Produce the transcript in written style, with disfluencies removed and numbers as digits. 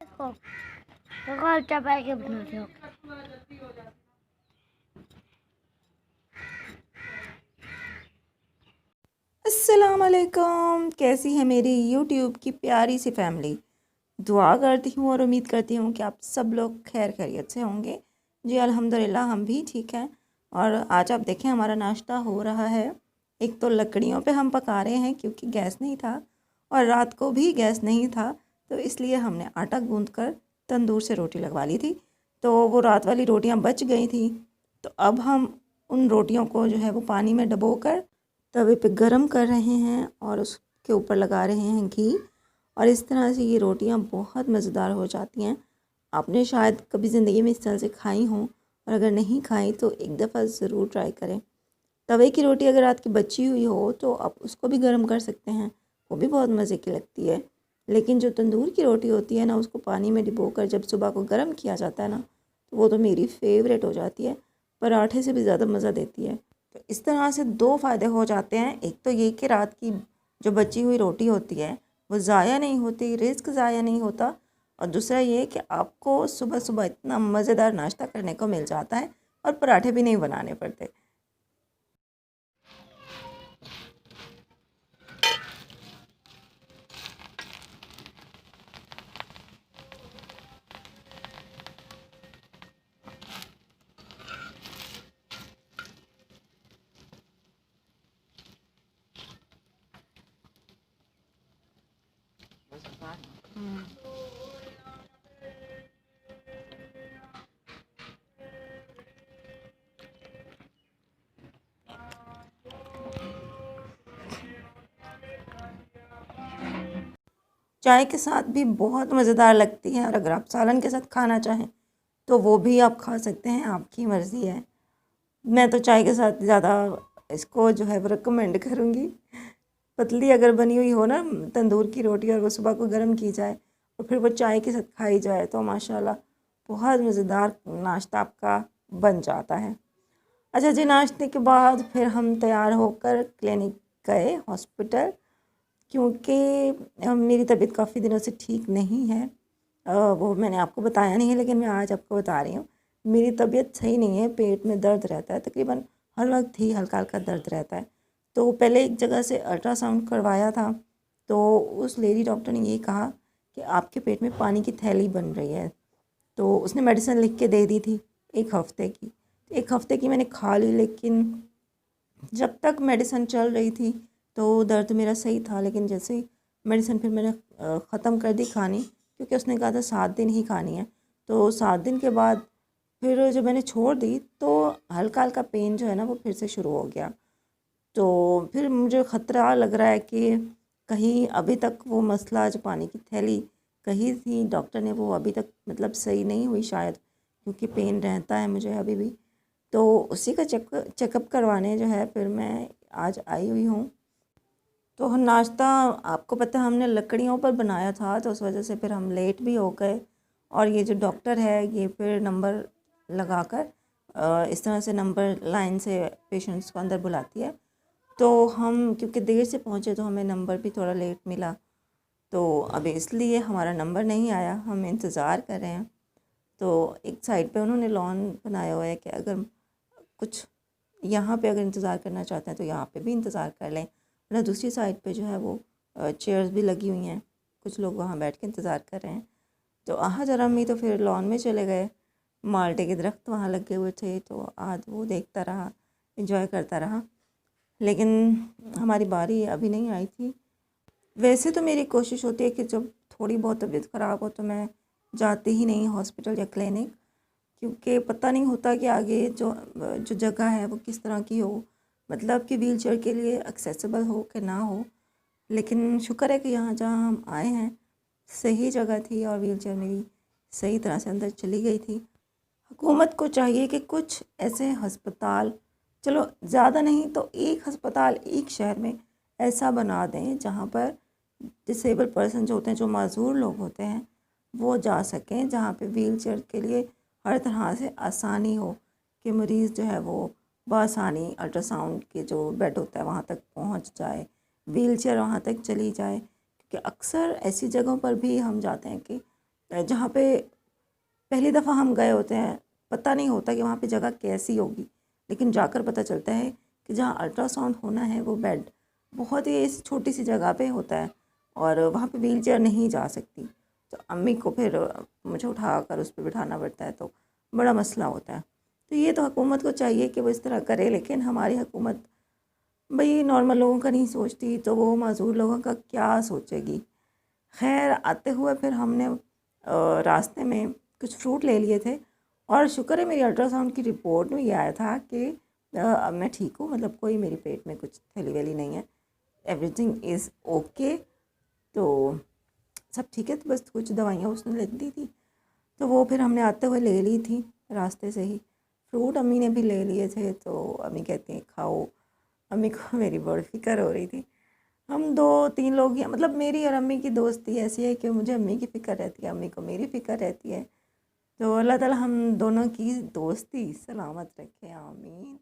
देखो देखो आप चबाई के बनाते हो। अस्सलामुअलैकुम। कैसी है मेरी यूट्यूब की प्यारी सी फैमिली। दुआ करती हूँ और उम्मीद करती हूँ कि आप सब लोग खैर खैरियत से होंगे। जी अल्हम्दुलिल्लाह हम भी ठीक हैं। और आज आप देखें हमारा नाश्ता हो रहा है। एक तो लकड़ियों पे हम पका रहे हैं क्योंकि गैस नहीं था और रात को भी गैस नहीं था, तो इसलिए हमने आटा गूंद कर तंदूर से रोटी लगवा ली थी। तो वो रात वाली रोटियां बच गई थी, तो अब हम उन रोटियों को जो है वो पानी में डबो कर तवे पे गरम कर रहे हैं और उसके ऊपर लगा रहे हैं घी। और इस तरह से ये रोटियां बहुत मज़ेदार हो जाती हैं। आपने शायद कभी ज़िंदगी में इस तरह से खाई हों, और अगर नहीं खाई तो एक दफ़ा ज़रूर ट्राई करें। तवे की रोटी अगर रात की बची हुई हो तो आप उसको भी गर्म कर सकते हैं, वो भी बहुत मज़े की लगती है। लेकिन जो तंदूर की रोटी होती है ना, उसको पानी में डुबो कर जब सुबह को गर्म किया जाता है ना, तो वो तो मेरी फेवरेट हो जाती है। पराठे से भी ज़्यादा मज़ा देती है। तो इस तरह से दो फ़ायदे हो जाते हैं। एक तो ये कि रात की जो बची हुई रोटी होती है वो ज़ाया नहीं होती, रिस्क ज़ाया नहीं होता। और दूसरा ये कि आपको सुबह सुबह इतना मज़ेदार नाश्ता करने को मिल जाता है और पराठे भी नहीं बनाने पड़ते। चाय के साथ भी बहुत मज़ेदार लगती है, और अगर आप सालन के साथ खाना चाहें तो वो भी आप खा सकते हैं, आपकी मर्ज़ी है। मैं तो चाय के साथ ज़्यादा इसको जो है वो रिकमेंड करूँगी। पतली अगर बनी हुई हो ना तंदूर की रोटी, और वो सुबह को गर्म की जाए और फिर वो चाय के साथ खाई जाए, तो माशाल्लाह बहुत मज़ेदार नाश्ता आपका बन जाता है। अच्छा जी, नाश्ते के बाद फिर हम तैयार होकर क्लिनिक गए, हॉस्पिटल, क्योंकि मेरी तबीयत काफ़ी दिनों से ठीक नहीं है। वो मैंने आपको बताया नहीं है, लेकिन मैं आज आपको बता रही हूँ। मेरी तबीयत सही नहीं है, पेट में दर्द रहता है, तकरीबन हर वक्त ही हल्का हल्का दर्द रहता है। तो पहले एक जगह से अल्ट्रासाउंड करवाया था, तो उस लेडी डॉक्टर ने ये कहा कि आपके पेट में पानी की थैली बन रही है। तो उसने मेडिसिन लिख के दे दी थी 1 हफ़्ते की। 1 हफ़्ते की मैंने खा ली, लेकिन जब तक मेडिसिन चल रही थी तो दर्द मेरा सही था। लेकिन जैसे ही मेडिसिन फिर मैंने ख़त्म कर दी खानी, क्योंकि उसने कहा था 7 दिन ही खानी है। तो 7 दिन के बाद फिर जब मैंने छोड़ दी तो हल्का हल्का पेन जो है ना वो फिर से शुरू हो गया। तो फिर मुझे ख़तरा लग रहा है कि कहीं अभी तक वो मसला जो पानी की थैली कही थी डॉक्टर ने, वो अभी तक मतलब सही नहीं हुई शायद, क्योंकि पेन रहता है मुझे अभी भी। तो उसी का चेकअप करवाने जो है फिर मैं आज आई हुई हूँ। तो नाश्ता आपको पता है हमने लकड़ियों पर बनाया था, तो उस वजह से फिर हम लेट भी हो गए। और ये जो डॉक्टर है ये फिर नंबर लगाकर इस तरह से नंबर लाइन से पेशेंट्स को अंदर बुलाती है। तो हम क्योंकि देर से पहुँचे तो हमें नंबर भी थोड़ा लेट मिला, तो अभी इसलिए हमारा नंबर नहीं आया, हम इंतज़ार कर रहे हैं। तो एक साइड पे उन्होंने लॉन बनाया हुआ है कि अगर कुछ यहाँ पे अगर इंतज़ार करना चाहते हैं तो यहाँ पे भी इंतज़ार कर लें, वरना दूसरी साइड पे जो है वो चेयर्स भी लगी हुई हैं, कुछ लोग वहाँ बैठ के इंतज़ार कर रहे हैं। तो आहा जरा मी तो फिर लॉन में चले गए। माल्टे के दरख्त वहाँ लगे हुए थे, तो आज वो देखता रहा, इंजॉय करता रहा। लेकिन हमारी बारी अभी नहीं आई थी। वैसे तो मेरी कोशिश होती है कि जब थोड़ी बहुत तबीयत ख़राब हो तो मैं जाती ही नहीं हॉस्पिटल या क्लिनिक, क्योंकि पता नहीं होता कि आगे जो जो जगह है वो किस तरह की हो, मतलब कि व्हील चेयर के लिए एक्सेसिबल हो कि ना हो। लेकिन शुक्र है कि यहाँ जहाँ हम आए हैं सही जगह थी और व्हील चेयर मेरी सही तरह से अंदर चली गई थी। हुकूमत को चाहिए कि कुछ ऐसे अस्पताल, चलो ज़्यादा नहीं तो एक अस्पताल एक शहर में ऐसा बना दें जहाँ पर डिसेबल पर्सन जो होते हैं, जो माजूर लोग होते हैं, वो जा सकें, जहाँ पे व्हील चेयर के लिए हर तरह से आसानी हो, कि मरीज़ जो है वो बआसानी अल्ट्रासाउंड के जो बेड होता है वहाँ तक पहुँच जाए, व्हील चेयर वहाँ तक चली जाए। क्योंकि अक्सर ऐसी जगहों पर भी हम जाते हैं कि जहाँ पे पहली दफ़ा हम गए होते हैं, पता नहीं होता कि वहाँ पे जगह कैसी होगी, लेकिन जाकर पता चलता है कि जहाँ अल्ट्रासाउंड होना है वो बेड बहुत ही इस छोटी सी जगह पे होता है और वहाँ पे व्हीलचेयर नहीं जा सकती। तो अम्मी को फिर मुझे उठाकर उस पर बिठाना पड़ता है, तो बड़ा मसला होता है। तो ये तो हुकूमत को चाहिए कि वो इस तरह करे, लेकिन हमारी हुकूमत भाई नॉर्मल लोगों का नहीं सोचती, तो वो माजूर लोगों का क्या सोचेगी। खैर आते हुए फिर हमने रास्ते में कुछ फ्रूट ले लिए थे और शुक्र है मेरी अल्ट्रासाउंड की रिपोर्ट में ये आया था कि अब मैं ठीक हूँ, मतलब कोई मेरी पेट में कुछ थैली वैली नहीं है, एवरीथिंग इज़ ओके। तो सब ठीक है, तो बस कुछ दवाइयाँ उसने लिख दी थी, तो वो फिर हमने आते हुए ले ली थी रास्ते से ही। फ्रूट अम्मी ने भी ले लिए थे, तो अम्मी कहती हैं खाओ। अम्मी को मेरी बड़ी फ़िक्र हो रही थी। हम 2-3 लोग हैं, मतलब मेरी और अम्मी की दोस्ती ऐसी है कि मुझे अम्मी की फ़िक्र रहती है, अम्मी को मेरी फ़िक्र रहती है। तो अल्लाह ताला हम दोनों की दोस्ती सलामत रखे, आमीन।